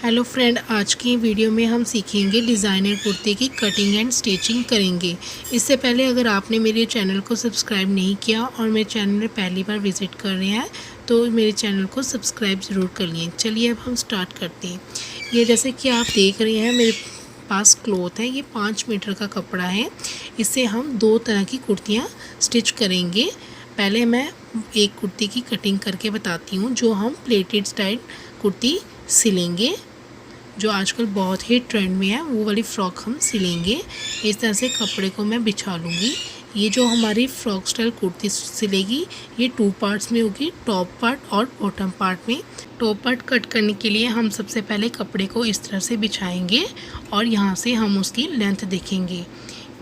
Hello friend, आज की video में हम सीखेंगे डिज़ाइनर कुर्ते की कटिंग एंड स्टिचिंग करेंगे। इससे पहले अगर आपने मेरे चैनल को सब्सक्राइब नहीं किया और मेरे चैनल में पहली बार विज़िट कर रहे हैं तो मेरे चैनल को सब्सक्राइब ज़रूर कर लिए। चलिए अब हम स्टार्ट करते हैं। ये जैसे कि आप देख रहे हैं मेरे पास क्लॉथ है, ये 5 मीटर का कपड़ा है। इससे हम 2 तरह की कुर्तियाँ स्टिच करेंगे। पहले मैं एक कुर्ती की कटिंग करके बताती हूँ जो हम प्लेटेड स्टाइल कुर्ती सिलेंगे, जो आजकल बहुत ही ट्रेंड में है, वो वाली फ़्रॉक हम सिलेंगे। इस तरह से कपड़े को मैं बिछा लूँगी। ये जो हमारी फ़्रॉक स्टाइल कुर्ती सिलेगी ये 2 पार्ट्स में होगी, टॉप पार्ट और बॉटम पार्ट में। टॉप पार्ट कट करने के लिए हम सबसे पहले कपड़े को इस तरह से बिछाएंगे और यहाँ से हम उसकी लेंथ देखेंगे।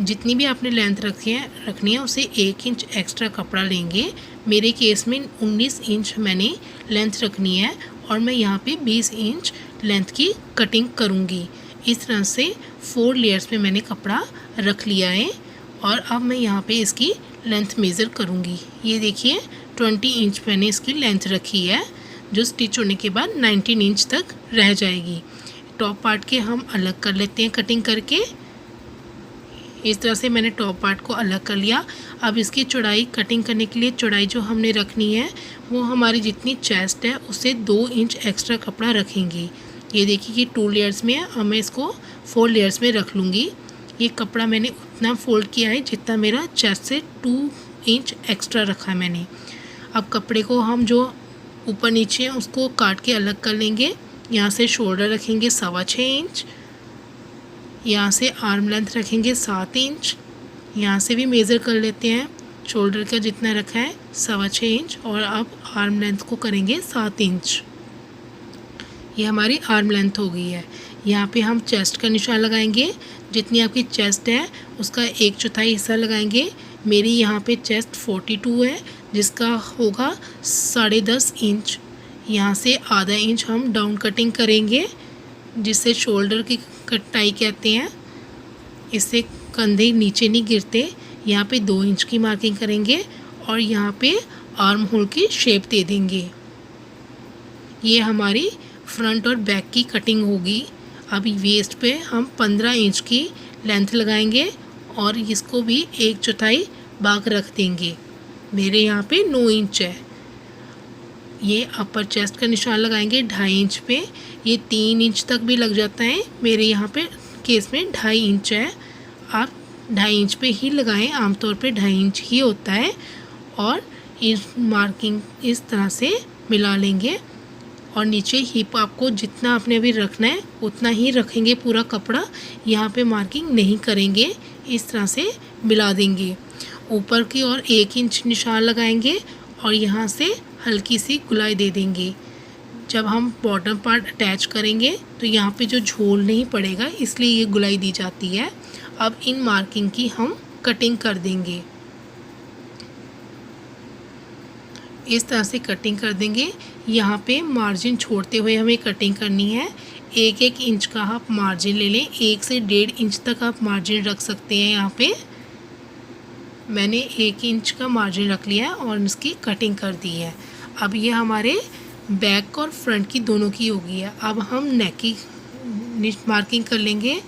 जितनी भी आपने लेंथ रखनी है उसे 1 इंच एक्स्ट्रा कपड़ा लेंगे। मेरे केस में 19 इंच मैंने लेंथ रखनी है और मैं यहाँ पे 20 इंच लेंथ की कटिंग करूँगी। इस तरह से 4 लेयर्स में मैंने कपड़ा रख लिया है और अब मैं यहाँ पे इसकी लेंथ मेज़र करूँगी। ये देखिए 20 इंच मैंने इसकी लेंथ रखी है, जो स्टिच होने के बाद 19 इंच तक रह जाएगी। टॉप पार्ट के हम अलग कर लेते हैं कटिंग करके। इस तरह से मैंने टॉप पार्ट को अलग कर लिया। अब इसकी चौड़ाई कटिंग करने के लिए चौड़ाई जो हमने रखनी है वो हमारी जितनी चेस्ट है उससे 2 इंच एक्स्ट्रा कपड़ा रखेंगे। ये देखिए कि 2 लेयर्स में है, अब मैं इसको 4 लेयर्स में रख लूँगी। ये कपड़ा मैंने उतना फोल्ड किया है जितना मेरा चेस्ट से 2 इंच एक्स्ट्रा रखा है मैंने। अब कपड़े को हम जो ऊपर नीचे है उसको काट के अलग कर लेंगे। यहाँ से शोल्डर रखेंगे 6.25 इंच, यहाँ से आर्म लेंथ रखेंगे 7 इंच। यहाँ से भी मेज़र कर लेते हैं, शोल्डर का जितना रखा है 6.25 इंच और अब आर्म लेंथ को करेंगे 7 इंच। ये हमारी आर्म लेंथ हो गई है। यहाँ पे हम चेस्ट का निशान लगाएंगे। जितनी आपकी चेस्ट है उसका 1/4 हिस्सा लगाएंगे। मेरी यहाँ पे चेस्ट 42 है जिसका होगा 10.5 इंच। यहाँ से आधा इंच हम डाउन कटिंग करेंगे जिससे शोल्डर की कटाई कहते हैं। इससे कंधे नीचे नहीं गिरते। यहाँ पे 2 इंच की मार्किंग करेंगे और यहाँ पे आर्म होल की शेप दे देंगे। ये हमारी फ्रंट और बैक की कटिंग होगी। अभी वेस्ट पे हम 15 इंच की लेंथ लगाएंगे और इसको भी 1/4 भाग रख देंगे। मेरे यहाँ पे 9 इंच है। ये अपर चेस्ट का निशान लगाएंगे 2.5 इंच पे। ये 3 इंच तक भी लग जाता है, मेरे यहाँ पे केस में 2.5 इंच है। आप 2.5 इंच पे ही लगाएं, आमतौर पे 2.5 इंच ही होता है। और इस मार्किंग इस तरह से मिला लेंगे और नीचे हिप आपको जितना आपने अभी रखना है उतना ही रखेंगे पूरा कपड़ा। यहाँ पे मार्किंग नहीं करेंगे, इस तरह से मिला देंगे। ऊपर की ओर 1 इंच निशान लगाएंगे और यहाँ से हल्की सी गुलाई दे देंगे। जब हम बॉटम पार्ट अटैच करेंगे तो यहाँ पे जो झोल नहीं पड़ेगा इसलिए ये गुलाई दी जाती है। अब इन मार्किंग की हम कटिंग कर देंगे। इस तरह से कटिंग कर देंगे। यहाँ पे मार्जिन छोड़ते हुए हमें कटिंग करनी है। 1-1 इंच का आप मार्जिन ले लें, 1 से 1.5 इंच तक आप मार्जिन रख सकते हैं। यहाँ पे मैंने 1 इंच का मार्जिन रख लिया है और इसकी कटिंग कर दी है। अब ये हमारे बैक और फ्रंट की दोनों की हो गई है। अब हम नेक की मार्किंग कर लेंगे।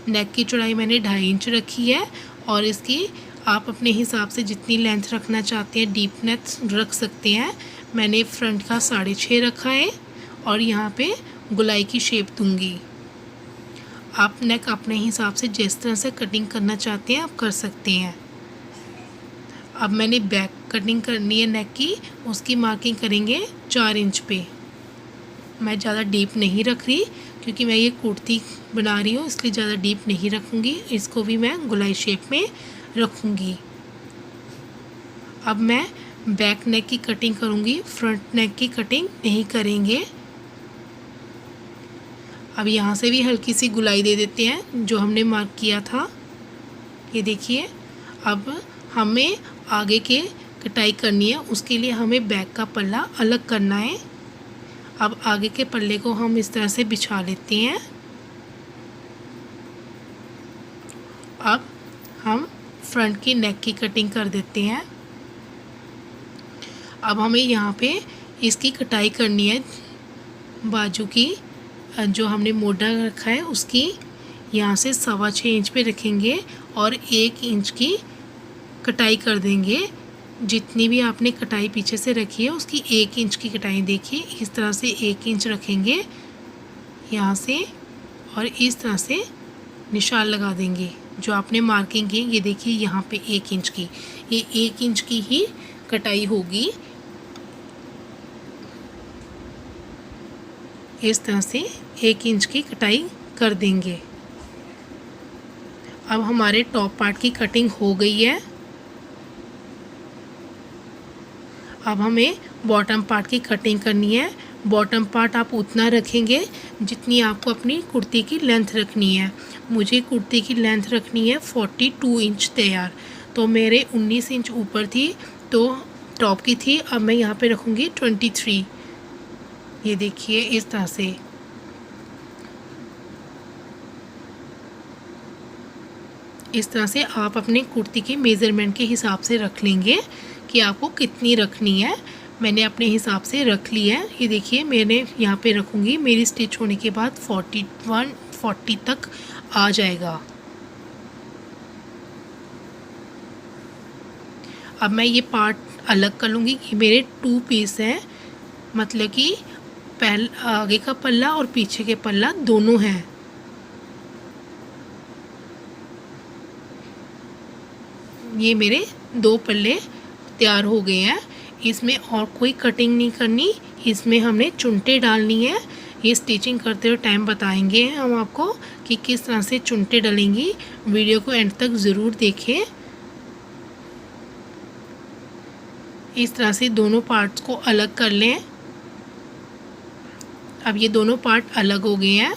नेक की चौड़ाई मैंने 2.5 इंच रखी है और इसकी आप अपने हिसाब से जितनी लेंथ रखना चाहते हैं डीपनेस रख सकते हैं। मैंने फ्रंट का 6.5 रखा है और यहाँ पे गुलाई की शेप दूंगी। आप नेक अपने हिसाब से जिस तरह से कटिंग करना चाहते हैं आप कर सकते हैं। अब मैंने बैक कटिंग करनी है नेक की, उसकी मार्किंग करेंगे 4 इंच पे। मैं ज़्यादा डीप नहीं रख रही क्योंकि मैं ये कुर्ती बना रही हूँ, इसलिए ज़्यादा डीप नहीं रखूँगी। इसको भी मैं गुलाई शेप में रखूँगी। अब मैं बैक नेक की कटिंग करूँगी, फ्रंट नेक की कटिंग नहीं करेंगे। अब यहाँ से भी हल्की सी गुलाई दे देते हैं जो हमने मार्क किया था। ये देखिए, अब हमें आगे के कटाई करनी है, उसके लिए हमें बैक का पल्ला अलग करना है। अब आगे के पल्ले को हम इस तरह से बिछा लेते हैं। अब हम फ्रंट की नेक की कटिंग कर देते हैं। अब हमें यहाँ पे इसकी कटाई करनी है बाजू की। जो हमने मोटा रखा है उसकी यहाँ से 6.25 इंच पे रखेंगे और 1 इंच की कटाई कर देंगे। जितनी भी आपने कटाई पीछे से रखी है उसकी 1 इंच की कटाई देखिए, इस तरह से 1 इंच रखेंगे यहाँ से और इस तरह से निशान लगा देंगे। जो आपने मार्किंग की ये देखिए यहाँ पे 1 इंच की, ये 1 इंच की ही कटाई होगी। इस तरह से 1 इंच की कटाई कर देंगे। अब हमारे टॉप पार्ट की कटिंग हो गई है। अब हमें बॉटम पार्ट की कटिंग करनी है। बॉटम पार्ट आप उतना रखेंगे जितनी आपको अपनी कुर्ती की लेंथ रखनी है। मुझे कुर्ती की लेंथ रखनी है 42 इंच तैयार, तो मेरे 19 इंच ऊपर थी तो टॉप की थी, अब मैं यहाँ पे रखूँगी 23। ये देखिए इस तरह से। इस तरह से आप अपनी कुर्ती के मेज़रमेंट के हिसाब से रख लेंगे कि आपको कितनी रखनी है। मैंने अपने हिसाब से रख ली है। ये देखिए मैंने यहाँ पे रखूँगी, मेरी स्टिच होने के बाद 40 तक आ जाएगा। अब मैं ये पार्ट अलग कर लूँगी। ये मेरे 2 पीस हैं, मतलब कि आगे का पल्ला और पीछे के पल्ला दोनों हैं। ये मेरे 2 पल्ले तैयार हो गए हैं। इसमें और कोई कटिंग नहीं करनी, इसमें हमने चुनटे डालनी है। ये स्टिचिंग करते हुए टाइम बताएंगे हम आपको कि किस तरह से चुनटे डलेंगी। वीडियो को एंड तक ज़रूर देखें। इस तरह से दोनों पार्ट्स को अलग कर लें। अब ये दोनों पार्ट अलग हो गए हैं।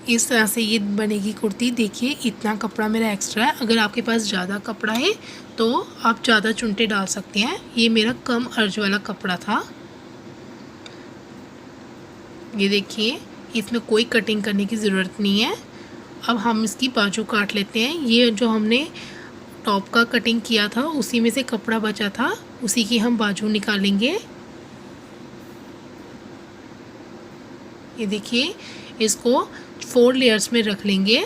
इस तरह से ये बनेगी कुर्ती। देखिए इतना कपड़ा मेरा एक्स्ट्रा है, अगर आपके पास ज़्यादा कपड़ा है तो आप ज़्यादा चुनटे डाल सकते हैं। ये मेरा कम अर्ज वाला कपड़ा था। ये देखिए इसमें कोई कटिंग करने की ज़रूरत नहीं है। अब हम इसकी बाजू काट लेते हैं। ये जो हमने टॉप का कटिंग किया था उसी में से कपड़ा बचा था, उसी की हम बाजू निकालेंगे। ये देखिए इसको 4 लेयर्स में रख लेंगे।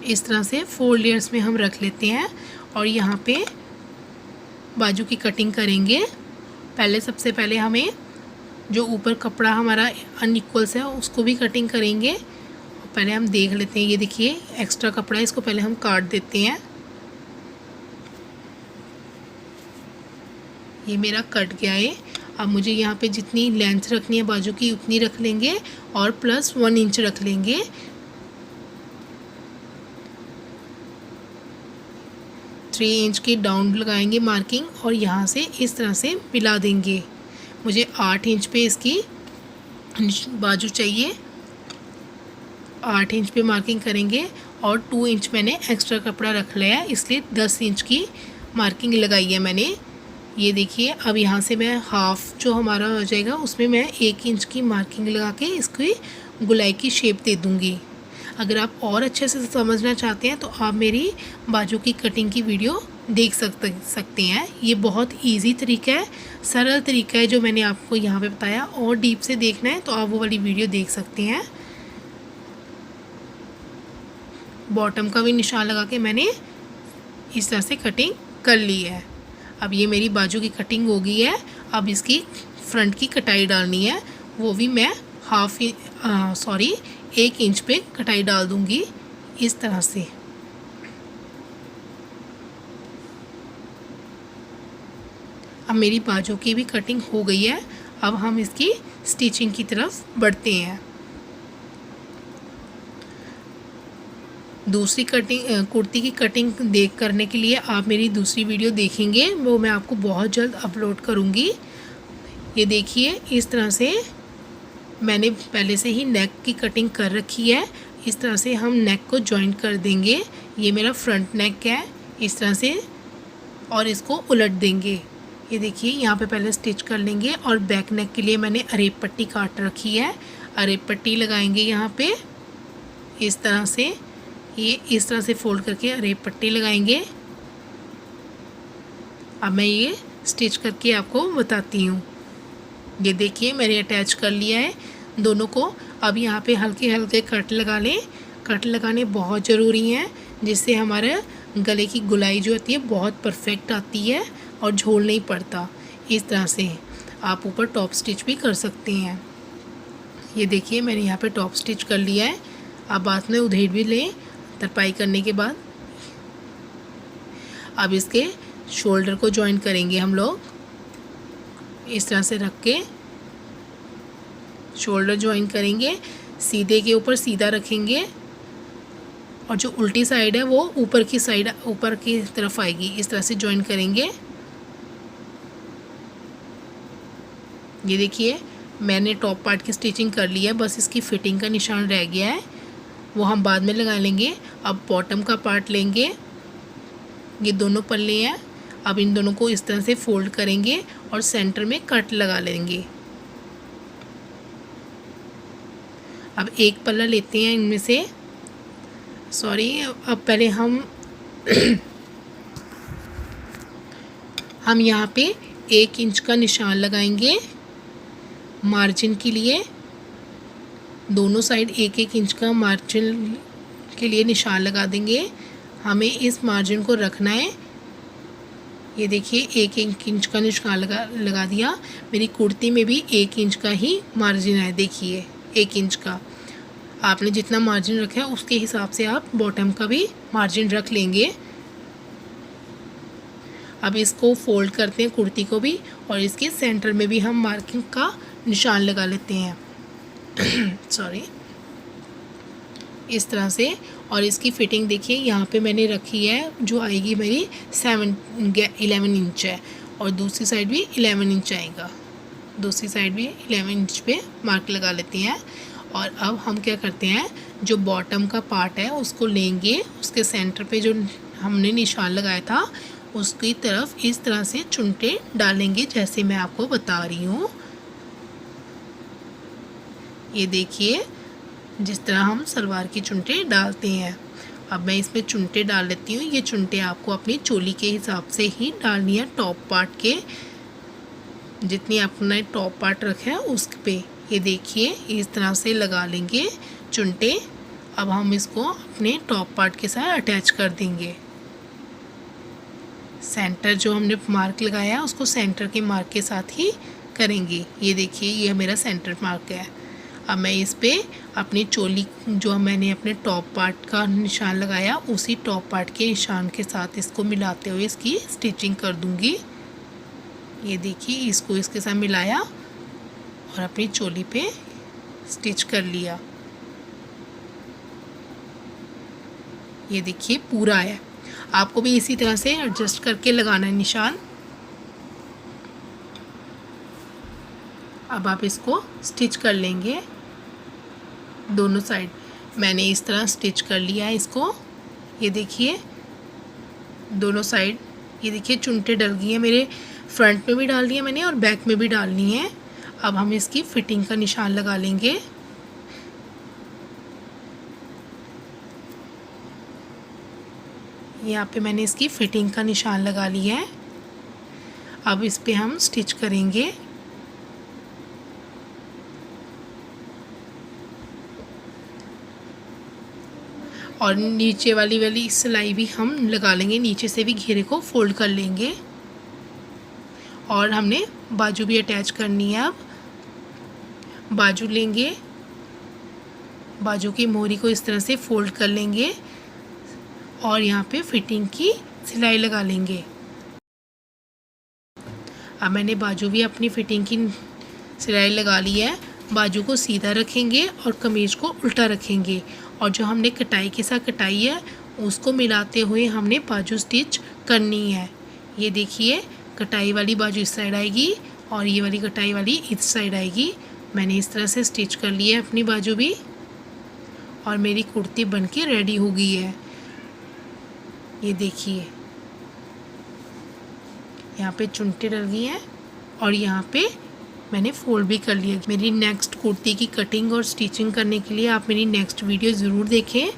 इस तरह से 4 लेयर्स में हम रख लेते हैं और यहाँ पे बाजू की कटिंग करेंगे। सबसे पहले हमें जो ऊपर कपड़ा हमारा अनइक्वल्स है उसको भी कटिंग करेंगे। पहले हम देख लेते हैं। ये देखिए एक्स्ट्रा कपड़ा है, इसको पहले हम काट देते हैं। ये मेरा कट गया है। अब मुझे यहाँ पे जितनी लेंथ रखनी है बाजू की उतनी रख लेंगे और प्लस 1 इंच रख लेंगे। थ्री इंच की डाउन लगाएंगे मार्किंग और यहाँ से इस तरह से मिला देंगे। मुझे 8 इंच पे इसकी बाजू चाहिए। 8 इंच पे मार्किंग करेंगे और 2 इंच मैंने एक्स्ट्रा कपड़ा रख लिया है, इसलिए 10 इंच की मार्किंग लगाई है मैंने। ये देखिए अब यहाँ से मैं हाफ जो हमारा हो जाएगा उसमें मैं 1 इंच की मार्किंग लगा के इसकी गुलाई की शेप दे दूँगी। अगर आप और अच्छे से समझना चाहते हैं तो आप मेरी बाजू की कटिंग की वीडियो देख सकते हैं। ये बहुत इजी तरीका है, सरल तरीका है जो मैंने आपको यहाँ पे बताया। और डीप से देखना है तो आप वो वाली वीडियो देख सकते हैं। बॉटम का भी निशान लगा के मैंने इस तरह से कटिंग कर ली है। अब ये मेरी बाजू की कटिंग हो गई है। अब इसकी फ्रंट की कटाई डालनी है, वो भी मैं 1 इंच पे कटाई डाल दूंगी इस तरह से। अब मेरी बाजू की भी कटिंग हो गई है। अब हम इसकी स्टिचिंग की तरफ बढ़ते हैं। दूसरी कटिंग कुर्ती की कटिंग करने के लिए आप मेरी दूसरी वीडियो देखेंगे, वो मैं आपको बहुत जल्द अपलोड करूँगी। ये देखिए इस तरह से मैंने पहले से ही नेक की कटिंग कर रखी है। इस तरह से हम नेक को जॉइंट कर देंगे। ये मेरा फ्रंट नेक है इस तरह से, और इसको उलट देंगे। ये देखिए यहाँ पे पहले स्टिच कर लेंगे और बैक नेक के लिए मैंने अरेब पट्टी काट रखी है। अरेब पट्टी लगाएंगे यहाँ पे इस तरह से। ये इस तरह से फोल्ड करके अरेब पट्टी लगाएंगे। अब मैं ये स्टिच करके आपको बताती हूँ। ये देखिए मैंने अटैच कर लिया है दोनों को। अब यहाँ पे हल्के हल्के कट लगा लें। कट लगाने बहुत ज़रूरी हैं, जिससे हमारे गले की गुलाई जो होती है बहुत परफेक्ट आती है और झोल नहीं पड़ता। इस तरह से आप ऊपर टॉप स्टिच भी कर सकते हैं। ये देखिए मैंने यहाँ पे टॉप स्टिच कर लिया है। आप बाद में उधेड़ भी लें तरपाई करने के बाद। अब इसके शोल्डर को जॉइन करेंगे हम लोग। इस तरह से रख के शोल्डर जॉइन करेंगे, सीधे के ऊपर सीधा रखेंगे और जो उल्टी साइड है वो ऊपर की साइड, ऊपर की तरफ आएगी। इस तरह से जॉइन करेंगे। ये देखिए मैंने टॉप पार्ट की स्टिचिंग कर ली है, बस इसकी फिटिंग का निशान रह गया है, वो हम बाद में लगा लेंगे। अब बॉटम का पार्ट लेंगे। ये दोनों पल्ले हैं। अब इन दोनों को इस तरह से फोल्ड करेंगे और सेंटर में कट लगा लेंगे। अब एक पल्ला लेते हैं इनमें से, सॉरी, अब पहले हम यहाँ पे 1 इंच का निशान लगाएंगे मार्जिन के लिए। दोनों साइड 1-1 इंच का मार्जिन के लिए निशान लगा देंगे। हमें इस मार्जिन को रखना है। ये देखिए 1-1 इंच का निशान लगा दिया। मेरी कुर्ती में भी 1 इंच का ही मार्जिन है, देखिए 1 इंच का। आपने जितना मार्जिन रखा है उसके हिसाब से आप बॉटम का भी मार्जिन रख लेंगे। अब इसको फोल्ड करते हैं कुर्ती को भी, और इसके सेंटर में भी हम मार्किंग का निशान लगा लेते हैं सॉरी, इस तरह से। और इसकी फिटिंग देखिए यहाँ पे मैंने रखी है जो आएगी मेरी 11 इंच है, और दूसरी साइड भी 11 इंच आएगा। दूसरी साइड भी 11 इंच पे मार्क लगा लेते हैं। और अब हम क्या करते हैं, जो बॉटम का पार्ट है उसको लेंगे, उसके सेंटर पे जो हमने निशान लगाया था उसकी तरफ इस तरह से चुनटे डालेंगे, जैसे मैं आपको बता रही हूँ। ये देखिए जिस तरह हम सलवार की चुनटे डालते हैं। अब मैं इसमें चुनटे डाल लेती हूँ। ये चुनटे आपको अपनी चोली के हिसाब से ही डालनी है, टॉप पार्ट के जितनी आपने टॉप पार्ट रखा है उस पे। ये देखिए इस तरह से लगा लेंगे चुनटे। अब हम इसको अपने टॉप पार्ट के साथ अटैच कर देंगे। सेंटर जो हमने मार्क लगाया है उसको सेंटर के मार्क के साथ ही करेंगे। ये देखिए ये मेरा सेंटर मार्क है। अब मैं इस पे अपनी चोली जो मैंने अपने टॉप पार्ट का निशान लगाया उसी टॉप पार्ट के निशान के साथ इसको मिलाते हुए इसकी स्टिचिंग कर दूंगी। ये देखिए इसको इसके साथ मिलाया और अपनी चोली पे स्टिच कर लिया। ये देखिए पूरा है। आपको भी इसी तरह से एडजस्ट करके लगाना है निशान। अब आप इसको स्टिच कर लेंगे दोनों साइड। मैंने इस तरह स्टिच कर लिया है इसको। ये देखिए दोनों साइड, ये देखिए चुनटे डल गई है मेरे, फ्रंट में भी डालनी है मैंने और बैक में भी डालनी है। अब हम इसकी फिटिंग का निशान लगा लेंगे। यहाँ पे मैंने इसकी फिटिंग का निशान लगा लिया है। अब इस पे हम स्टिच करेंगे। और नीचे वाली सिलाई भी हम लगा लेंगे, नीचे से भी घेरे को फोल्ड कर लेंगे। और हमने बाजू भी अटैच करनी है। अब बाजू लेंगे, बाजू की मोहरी को इस तरह से फोल्ड कर लेंगे और यहाँ पे फिटिंग की सिलाई लगा लेंगे। अब मैंने बाजू भी अपनी फिटिंग की सिलाई लगा ली है। बाजू को सीधा रखेंगे और कमीज को उल्टा रखेंगे, और जो हमने कटाई के साथ कटाई है उसको मिलाते हुए हमने बाजू स्टिच करनी है। ये देखिए कटाई वाली बाजू इस साइड आएगी और ये वाली कटाई वाली इस साइड आएगी। मैंने इस तरह से स्टिच कर ली है अपनी बाजू भी, और मेरी कुर्ती बनके रेडी हो गई है। ये देखिए यहाँ पे चुनटे डल गई हैं और यहाँ पे मैंने फोल्ड भी कर लिया। मेरी नेक्स्ट कुर्ती की कटिंग और स्टिचिंग करने के लिए आप मेरी नेक्स्ट वीडियो ज़रूर देखें।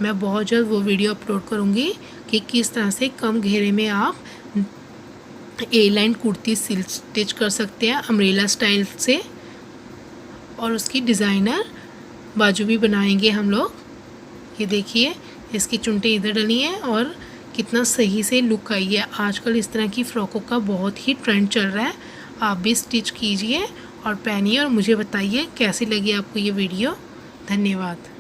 मैं बहुत जल्द वो वीडियो अपलोड करूँगी कि किस तरह से कम घेरे में आप ए लाइन कुर्ती सिल्क स्टिच कर सकते हैं अम्ब्रेला स्टाइल से, और उसकी डिज़ाइनर बाजू भी बनाएंगे हम लोग। ये देखिए इसकी चुनटे इधर डली हैं और कितना सही से लुक आई है। आजकल इस तरह की फ़्रॉकों का बहुत ही ट्रेंड चल रहा है। आप भी स्टिच कीजिए और पहनिए और मुझे बताइए कैसी लगी आपको ये वीडियो। धन्यवाद।